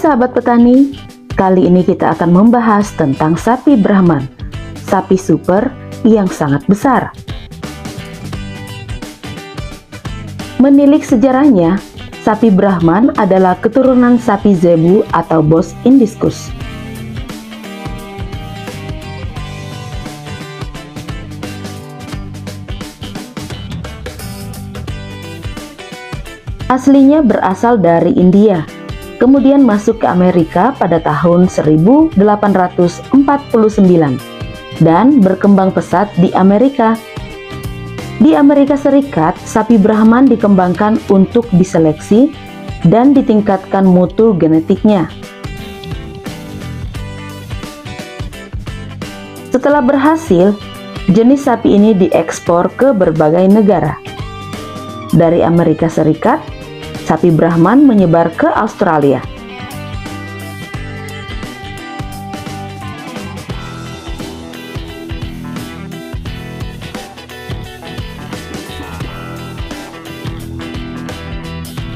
sahabat petani, kali ini kita akan membahas tentang sapi Brahman, sapi super yang sangat besar. Menilik sejarahnya, sapi Brahman adalah keturunan sapi Zebu atau Bos Indiscus. Aslinya berasal dari India, kemudian masuk ke Amerika pada tahun 1849 dan berkembang pesat di Amerika. Di Amerika Serikat, sapi Brahman dikembangkan untuk diseleksi dan ditingkatkan mutu genetiknya. Setelah berhasil, jenis sapi ini diekspor ke berbagai negara. Dari Amerika Serikat, sapi Brahman menyebar ke Australia.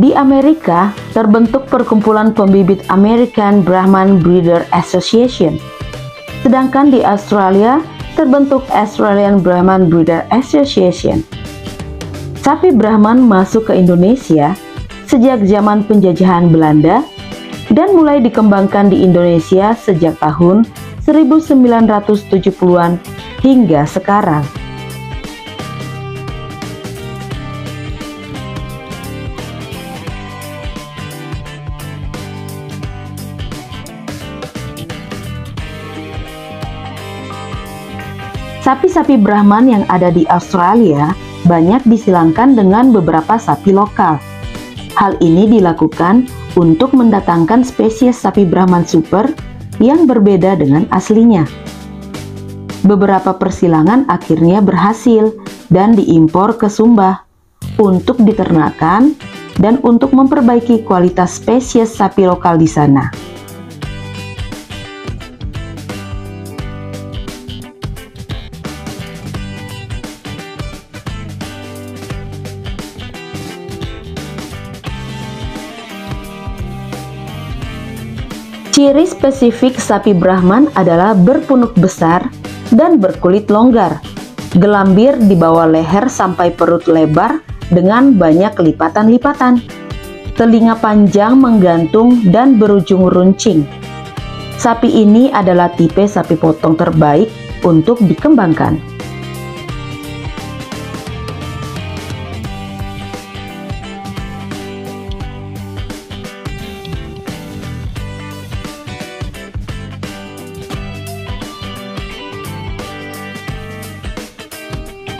Di Amerika, terbentuk perkumpulan pembibit American Brahman Breeder Association. Sedangkan di Australia, terbentuk Australian Brahman Breeder Association. Sapi Brahman masuk ke Indonesia sejak zaman penjajahan Belanda dan mulai dikembangkan di Indonesia sejak tahun 1970-an hingga sekarang. Sapi-sapi Brahman yang ada di Australia banyak disilangkan dengan beberapa sapi lokal. Hal ini dilakukan untuk mendatangkan spesies sapi Brahman super yang berbeda dengan aslinya. Beberapa persilangan akhirnya berhasil dan diimpor ke Sumba untuk diternakan dan untuk memperbaiki kualitas spesies sapi lokal di sana. Ciri spesifik sapi Brahman adalah berpunuk besar dan berkulit longgar, gelambir di bawah leher sampai perut lebar dengan banyak lipatan-lipatan, telinga panjang menggantung dan berujung runcing. Sapi ini adalah tipe sapi potong terbaik untuk dikembangkan.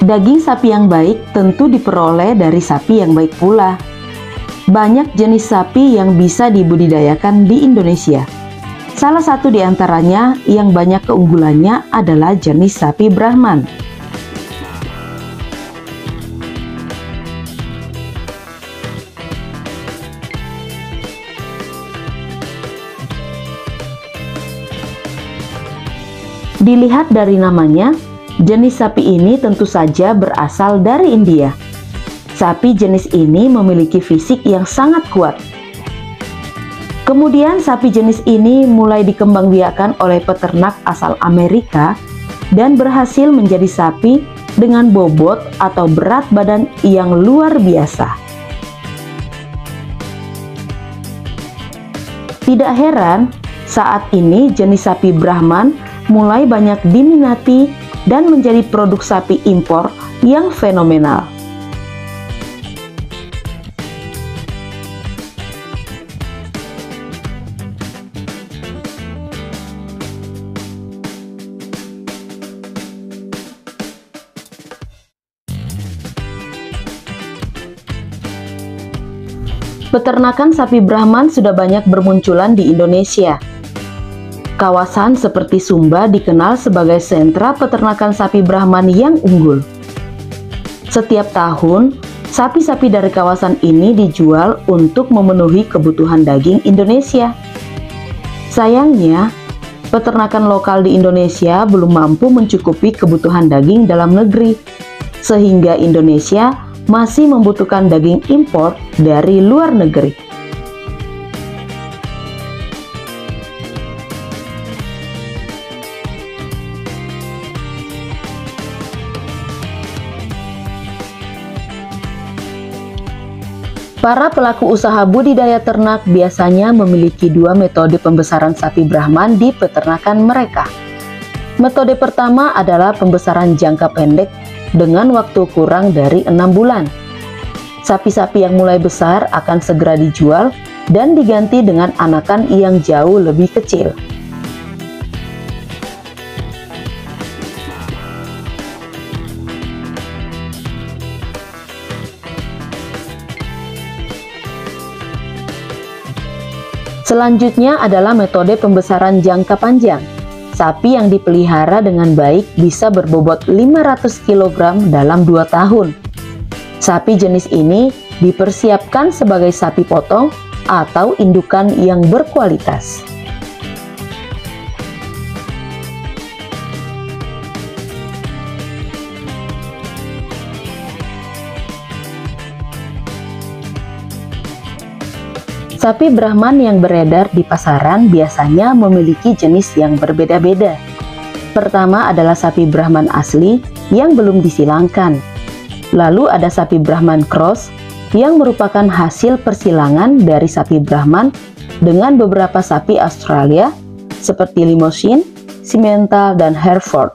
Daging sapi yang baik tentu diperoleh dari sapi yang baik pula. Banyak jenis sapi yang bisa dibudidayakan di Indonesia. Salah satu di antaranya yang banyak keunggulannya adalah jenis sapi Brahman. Dilihat dari namanya, jenis sapi ini tentu saja berasal dari India. Sapi jenis ini memiliki fisik yang sangat kuat. Kemudian sapi jenis ini mulai dikembangbiakan oleh peternak asal Amerika dan berhasil menjadi sapi dengan bobot atau berat badan yang luar biasa. Tidak heran, saat ini jenis sapi Brahman mulai banyak diminati dan menjadi produk sapi impor yang fenomenal. Peternakan sapi Brahman sudah banyak bermunculan di Indonesia. Kawasan seperti Sumba dikenal sebagai sentra peternakan sapi Brahman yang unggul. Setiap tahun, sapi-sapi dari kawasan ini dijual untuk memenuhi kebutuhan daging Indonesia. Sayangnya, peternakan lokal di Indonesia belum mampu mencukupi kebutuhan daging dalam negeri, sehingga Indonesia masih membutuhkan daging impor dari luar negeri. Para pelaku usaha budidaya ternak biasanya memiliki dua metode pembesaran sapi Brahman di peternakan mereka. Metode pertama adalah pembesaran jangka pendek dengan waktu kurang dari 6 bulan. Sapi-sapi yang mulai besar akan segera dijual dan diganti dengan anakan yang jauh lebih kecil. Selanjutnya adalah metode pembesaran jangka panjang. Sapi yang dipelihara dengan baik bisa berbobot 500 kg dalam 2 tahun. Sapi jenis ini dipersiapkan sebagai sapi potong atau indukan yang berkualitas. Sapi Brahman yang beredar di pasaran biasanya memiliki jenis yang berbeda-beda. Pertama adalah sapi Brahman asli yang belum disilangkan. Lalu ada sapi Brahman cross yang merupakan hasil persilangan dari sapi Brahman dengan beberapa sapi Australia seperti Limousin, Simmental, dan Hereford.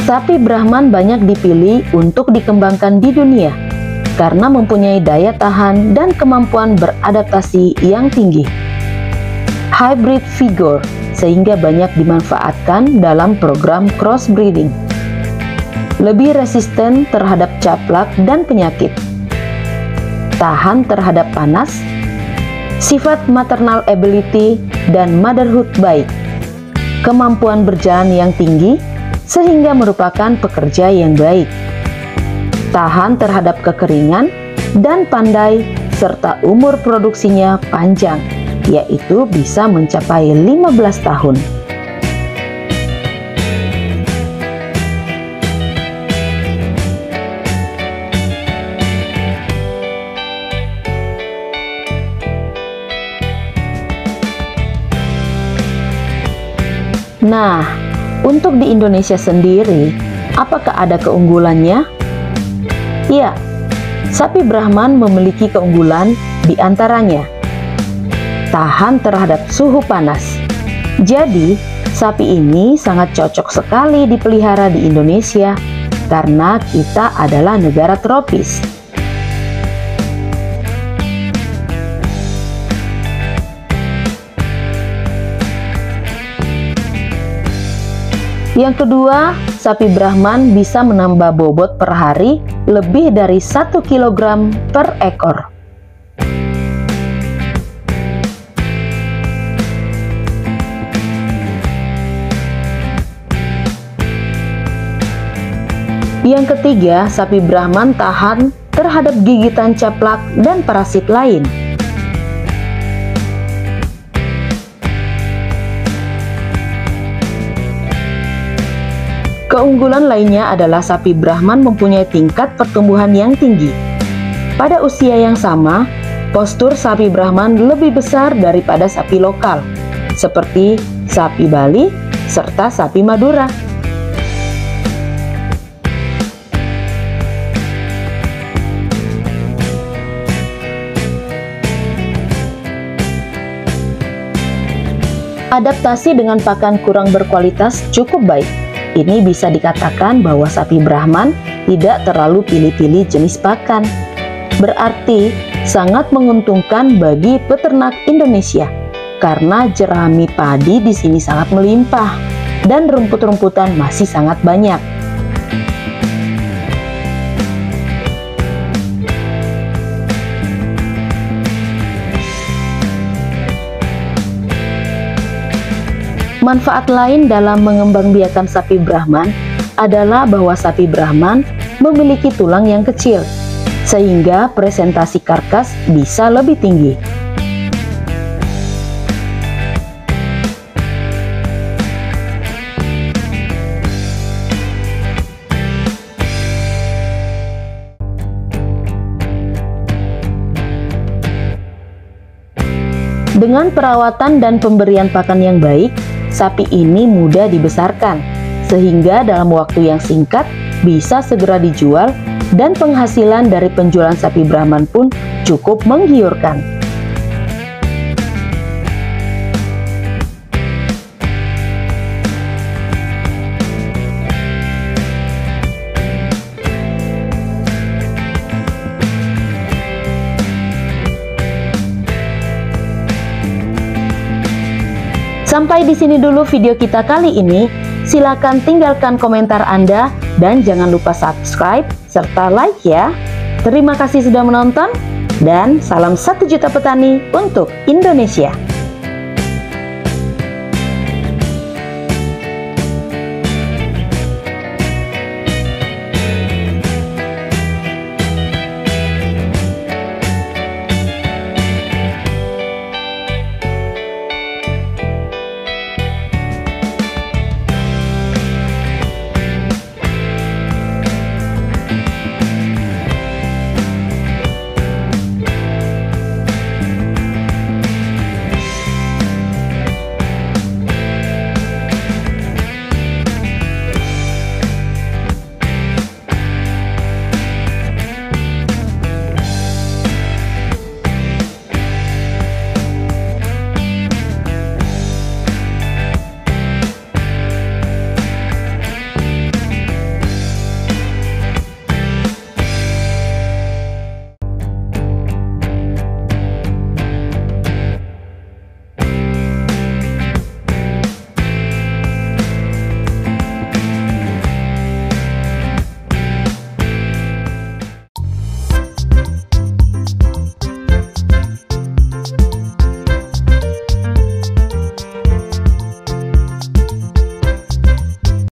Sapi Brahman banyak dipilih untuk dikembangkan di dunia karena mempunyai daya tahan dan kemampuan beradaptasi yang tinggi. Hybrid figure sehingga banyak dimanfaatkan dalam program crossbreeding. Lebih resisten terhadap caplak dan penyakit. Tahan terhadap panas. Sifat maternal ability dan motherhood baik. Kemampuan berjalan yang tinggi sehingga merupakan pekerja yang baik, tahan terhadap kekeringan dan pandai, serta umur produksinya panjang, yaitu bisa mencapai 15 tahun. Nah, untuk di Indonesia sendiri, apakah ada keunggulannya? Ya, sapi Brahman memiliki keunggulan di antaranya. Tahan terhadap suhu panas. Jadi, sapi ini sangat cocok sekali dipelihara di Indonesia karena kita adalah negara tropis. Yang kedua, sapi Brahman bisa menambah bobot per hari lebih dari 1 kg per ekor. Yang ketiga, sapi Brahman tahan terhadap gigitan caplak dan parasit lain. Keunggulan lainnya adalah sapi Brahman mempunyai tingkat pertumbuhan yang tinggi. Pada usia yang sama, postur sapi Brahman lebih besar daripada sapi lokal, seperti sapi Bali serta sapi Madura. Adaptasi dengan pakan kurang berkualitas cukup baik. Ini bisa dikatakan bahwa sapi Brahman tidak terlalu pilih-pilih jenis pakan. Berarti sangat menguntungkan bagi peternak Indonesia karena jerami padi di sini sangat melimpah dan rumput-rumputan masih sangat banyak. Manfaat lain dalam mengembangbiakan sapi Brahman adalah bahwa sapi Brahman memiliki tulang yang kecil, sehingga presentasi karkas bisa lebih tinggi. Dengan perawatan dan pemberian pakan yang baik, sapi ini mudah dibesarkan, sehingga dalam waktu yang singkat bisa segera dijual dan penghasilan dari penjualan sapi Brahman pun cukup menggiurkan. Sampai di sini dulu video kita kali ini. Silakan tinggalkan komentar Anda dan jangan lupa subscribe serta like ya. Terima kasih sudah menonton dan salam 1 juta petani untuk Indonesia.